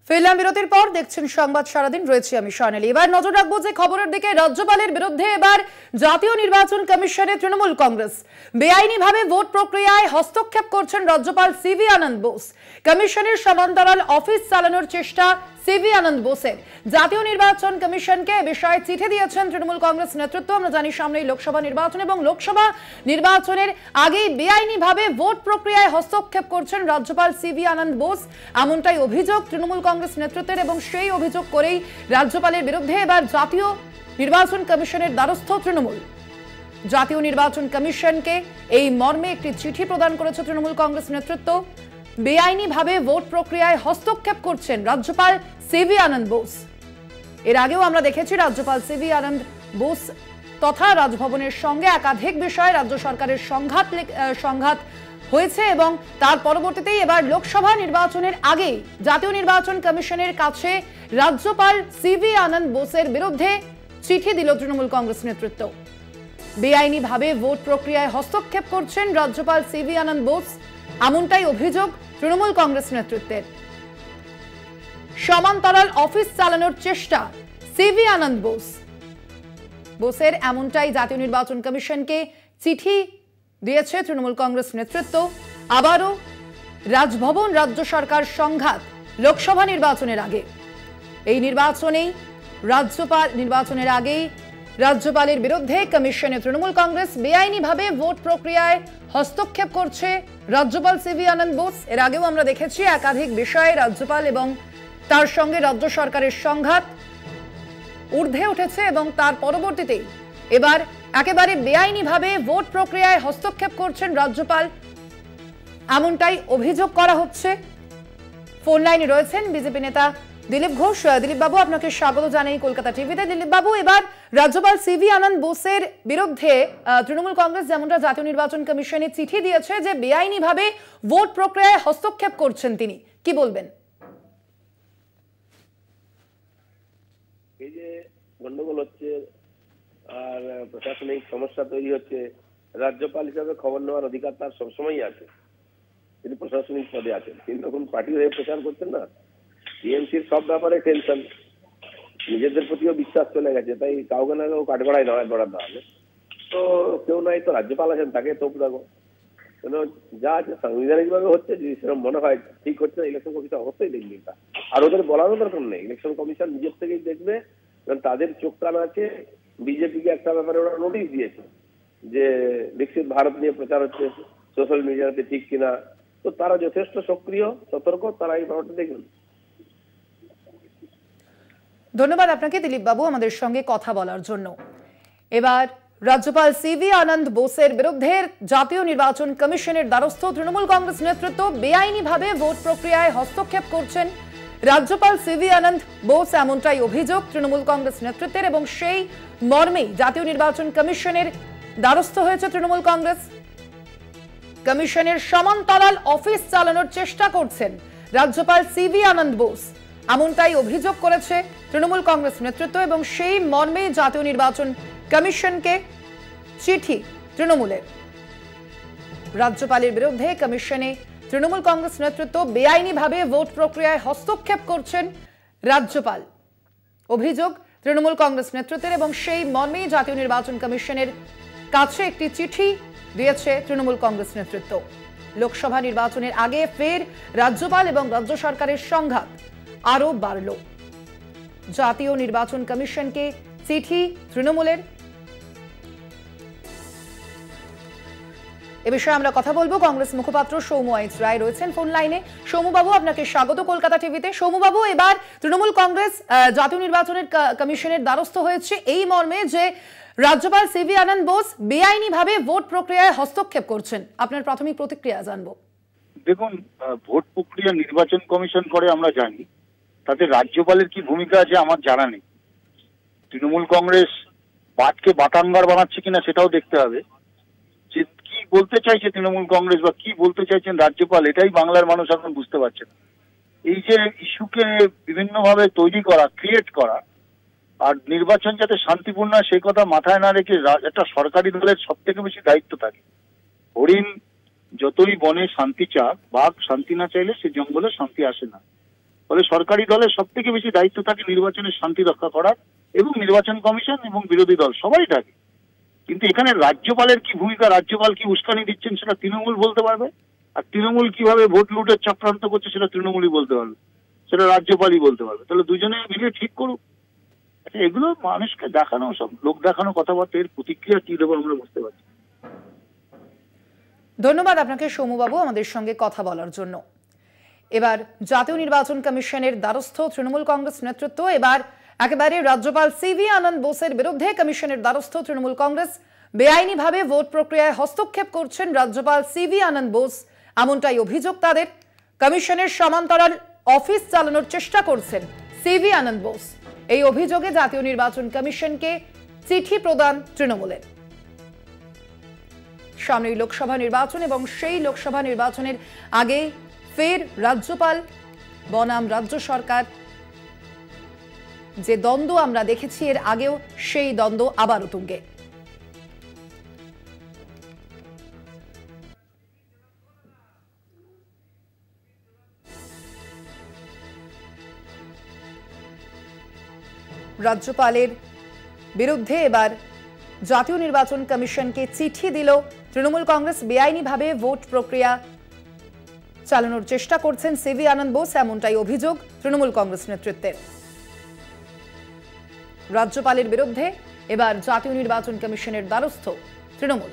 ফিরলাম বিরতির পর দেখছেন সংবাদ সারাদিন, রয়েছে আমি স্বর্ণালী। এবার নজর রাখবো যে খবরের দিকে। রাজ্যপালের বিরুদ্ধে এবার জাতীয় নির্বাচন কমিশনে তৃণমূল কংগ্রেস। বেআইনিভাবে ভোট প্রক্রিয়ায় হস্তক্ষেপ করছেন রাজ্যপাল সিভি আনন্দ বোস। কমিশনের সমান্তরাল অফিস চালানোর চেষ্টা সিভি আনন্দ বোসের। জাতীয় নির্বাচন কমিশনকে এ বিষয়ে চিঠি দিয়েছেন তৃণমূল কংগ্রেস নেতৃত্ব। আমরা জানি সামনেই লোকসভা নির্বাচন এবং লোকসভা নির্বাচনের আগেই বেআইনিভাবে ভোট প্রক্রিয়ায় হস্তক্ষেপ করছেন রাজ্যপাল সিভি আনন্দ বোস, এমনটাই অভিযোগ তৃণমূল কংগ্রেস নেতৃত্বের। এবং সেই অভিযোগ করেই রাজ্যপালের বিরুদ্ধে এবার জাতীয় নির্বাচন কমিশনের দ্বারস্থ তৃণমূল। জাতীয় নির্বাচন কমিশনকে এই মর্মে একটি চিঠি প্রদান করেছে তৃণমূল কংগ্রেস নেতৃত্ব। বেআইনিভাবে ভোট প্রক্রিয়ায় হস্তক্ষেপ করছেন রাজ্যপাল সিভি আনন্দ বোস। এর আগেও আমরা দেখেছি রাজ্যপাল সিভি আনন্দ বোস তথা রাজভবনের সঙ্গে একাধিক বিষয়ে রাজ্য সরকারের সংঘাত হয়েছে এবং তার পরবর্তীতেই এবার লোকসভা নির্বাচনের আগেই জাতীয় নির্বাচন কমিশনের কাছে রাজ্যপাল সিভি আনন্দ বোসের বিরুদ্ধে চিঠি দিল তৃণমূল কংগ্রেস নেতৃত্ব। বেআইনিভাবে ভোট প্রক্রিয়ায় হস্তক্ষেপ করছেন রাজ্যপাল সিভি আনন্দ বোস, এমনটাই অভিযোগ তৃণমূল কংগ্রেস নেতৃত্বের। সমান্তরাল অফিস চালানোর চেষ্টা সিভি আনন্দ বোসের, এমনটাই জাতীয় নির্বাচন কমিশনকে চিঠি দিয়েছে তৃণমূল কংগ্রেস নেতৃত্ব। আবারও রাজভবন রাজ্য সরকার সংঘাত লোকসভা নির্বাচনের আগে। এই নির্বাচনের আগেই রাজ্যপালের বিরুদ্ধে কমিশনে তৃণমূল কংগ্রেস। বেআইনিভাবে ভোট প্রক্রিয়ায় হস্তক্ষেপ করছে রাজ্যপাল সিভি আনন্দ বোস। এর আগেও আমরা দেখেছি একাধিক বিষয়ে রাজ্যপাল এবং তার সঙ্গে রাজ্য সরকারের সংঘাত ঊর্ধ্বে উঠেছে এবং তার পরবর্তীতেই এবার একেবারে বেআইনিভাবে ভোট প্রক্রিয়ায় হস্তক্ষেপ করছেন রাজ্যপাল, এমনটাই অভিযোগ করা হচ্ছে। ফোন লাইনে রয়েছেন বিজেপি নেতা দিলীপ ঘোষ। দিলীপ বাবু, আপনাকে স্বাগত জানাই কলকাতা টিভিতে। দিলীপ বাবু, এবার রাজ্যপাল সিভি আনন্দ বোসের বিরুদ্ধে তৃণমূল কংগ্রেস যেমনটা জাতীয় নির্বাচন কমিশনে চিঠি দিয়েছে যে বেআইনিভাবে ভোট প্রক্রিয়ায় হস্তক্ষেপ করছেন তিনি, কি বলবেন? এই যে গন্ডগোল হচ্ছে আর প্রশাসনিক সমস্যা তৈরি হচ্ছে, রাজ্যপাল হিসাবে খবর নেওয়ার অধিকার তার সবসময়ই আছে। তিনি প্রশাসনিক পদে আছেন, তিনি তখন পার্টি হয়ে প্রচার করছেন না। টিএমসির সব ব্যাপারে টেনশন, নিজেদের প্রতিও বিশ্বাস চলে গেছে, তাই কাউকে না কেউ কাঠগড়ায় নেওয়ার দরকার হবে। তো কেউ নাই তো রাজ্যপাল আছেন, তাকে তোপ দেখো। কেন যা আছে সাংবিধানিক ভাবে হচ্ছে, যদি সেরকম মনে হয় ঠিক হচ্ছে না, ইলেকশন কমিশন অবশ্যই দেখবে এটা। আর ওদের বলারও দরকার নেই, ইলেকশন কমিশন নিজের থেকেই দেখবে, কারণ তাদের চোখ কান আছে। বিজেপিকে একটা ব্যাপারে ওরা নোটিশ দিয়েছে যে বিকশিত ভারত নিয়ে প্রচার হচ্ছে সোশ্যাল মিডিয়াতে, ঠিক কিনা। তো তারা যথেষ্ট সক্রিয়, সতর্ক, তারা এই ব্যাপারটা দেখবেন। ধন্যবাদ আপনাকে দিলীপ বাবু আমাদের সঙ্গে কথা বলার জন্য। এবার রাজ্যপাল সিভি আনন্দ বোসের বিরুদ্ধে জাতীয় নির্বাচন কমিশনের দ্বারস্থ তৃণমূল কংগ্রেস নেতৃত্ব। বেআইনিভাবে ভোট প্রক্রিয়ায় হস্তক্ষেপ করছেন রাজ্যপাল সিভি আনন্দ বোস, এমনটাই অভিযোগ তৃণমূল কংগ্রেস নেতৃত্বের। এবং সেই মর্মেই জাতীয় নির্বাচন কমিশনের দ্বারস্থ হয়েছে তৃণমূল কংগ্রেস। কমিশনের সমান্তরাল অফিস চালানোর চেষ্টা করছেন রাজ্যপাল সিভি আনন্দ বোস, এমনটাই অভিযোগ করেছে তৃণমূল কংগ্রেস নেতৃত্ব। এবং সেই মর্মে জাতীয় নির্বাচন কমিশনকে চিঠি তৃণমূলের। রাজ্যপালের বিরুদ্ধে কমিশনে তৃণমূল কংগ্রেস নেতৃত্ব বেআইনিভাবে ভোট প্রক্রিয়ায় হস্তক্ষেপ করছেন রাজ্যপাল, অভিযোগ তৃণমূল কংগ্রেস নেতৃত্বের। এবং সেই মর্মে জাতীয় নির্বাচন কমিশনের কাছে একটি চিঠি দিয়েছে তৃণমূল কংগ্রেস নেতৃত্ব। লোকসভা নির্বাচনের আগে ফের রাজ্যপাল এবং রাজ্য সরকারের সংঘাত আরো বাড়ল। জাতীয় নির্বাচন কমিশনকে চিঠি তৃণমূলের। এ বিষয়ে আমরা কথা বলবো। কংগ্রেস মুখপাত্র সৌম্য আইচ রায় রয়েছেন ফোন লাইনে। সৌম্যবাবু, আপনাকে স্বাগত কলকাতা টিভিতে। সৌম্যবাবু, এবার তৃণমূল কংগ্রেস জাতীয় নির্বাচনের কমিশনের দ্বারস্থ হয়েছে এই মর্মে যে রাজ্যপাল সিভি আনন্দ বোস বেআইনিভাবে ভোট প্রক্রিয়ায় হস্তক্ষেপ করছেন। আপনার প্রাথমিক প্রতিক্রিয়া জানবো। দেখুন, ভোট প্রক্রিয়া নির্বাচন কমিশন করে আমরা জানি, তাতে রাজ্যপালের কি ভূমিকা আছে আমার জানা নেই। তৃণমূল কংগ্রেস বাদকে বাতানবার বানাচ্ছে কিনা সেটাও দেখতে হবে। যে কি বলতে চাইছে তৃণমূল কংগ্রেস বা কি বলতে চাইছেন রাজ্যপাল, এটাই বাংলার মানুষ এখন বুঝতে পারছে না। এই যে ইস্যুকে বিভিন্নভাবে তৈরি করা, ক্রিয়েট করা, আর নির্বাচন যাতে শান্তিপূর্ণ হয় সেই কথা মাথায় না রেখে একটা সরকারি দলের সব থেকে বেশি দায়িত্ব থাকে। হরিণ যতই বনে শান্তি চাক, বাঘ শান্তি না চাইলে সে জঙ্গলে শান্তি আসে না। ফলে সরকারি দলের সব থেকে বেশি দায়িত্ব থাকে নির্বাচনের শান্তি রক্ষা করার, এবং নির্বাচন কমিশন এবং বিরোধী দল সবাই থাকে। কিন্তু এখানে রাজ্যপালের কি ভূমিকা, রাজ্যপাল কি উস্কানি দিচ্ছেন সেটা তৃণমূল বলতে পারবে, আর তৃণমূল কিভাবে ভোট লুটের চক্রান্ত করছে সেটা তৃণমূলই বলতে পারবে, সেটা রাজ্যপালই বলতে পারবে। তাহলে দুজনে মিলে ঠিক করুক। আচ্ছা, এগুলো মানুষকে দেখানো, সব লোক দেখানো কথাবার্তা, এর প্রতিক্রিয়া কি দেবো আমরা বুঝতে পারছি। ধন্যবাদ আপনাকে সৌম্যবাবু আমাদের সঙ্গে কথা বলার জন্য। এবার জাতীয় নির্বাচন কমিশনের দ্বারস্থ তৃণমূল কংগ্রেস নেতৃত্ব। এবার একেবারে রাজ্যপাল সিভি আনন্দ বোসের বিরুদ্ধে কমিশনের দ্বারস্থ তৃণমূল কংগ্রেস। বেআইনিভাবে ভোট প্রক্রিয়ায় হস্তক্ষেপ করছেন রাজ্যপাল সিভি আনন্দ বোস, এমনটাই অভিযোগ তাদের। কমিশনের সমান্তরাল অফিস চালানোর চেষ্টা করছেন সিভি আনন্দ বোস। এই অভিযোগে জাতীয় নির্বাচন কমিশনকে চিঠি প্রদান তৃণমূলের। সামনেই লোকসভা নির্বাচন এবং সেই লোকসভা নির্বাচনের আগে ফের রাজ্যপাল বনাম রাজ্য সরকার, যে দ্বন্দ্ব আমরা দেখেছি এর আগেও সেই দ্বন্দ্ব আবারও তুঙ্গে। রাজ্যপালের বিরুদ্ধে এবার জাতীয় নির্বাচন কমিশনকে চিঠি দিল তৃণমূল কংগ্রেস। বেআইনিভাবে ভোট প্রক্রিয়া চালানোর চেষ্টা করছেন সিভি আনন্দ বোস, এমনটাই অভিযোগ তৃণমূল কংগ্রেস নেতৃত্বের। রাজ্যপালের বিরুদ্ধে এবার জাতীয় নির্বাচন কমিশনের দ্বারস্থ তৃণমূল।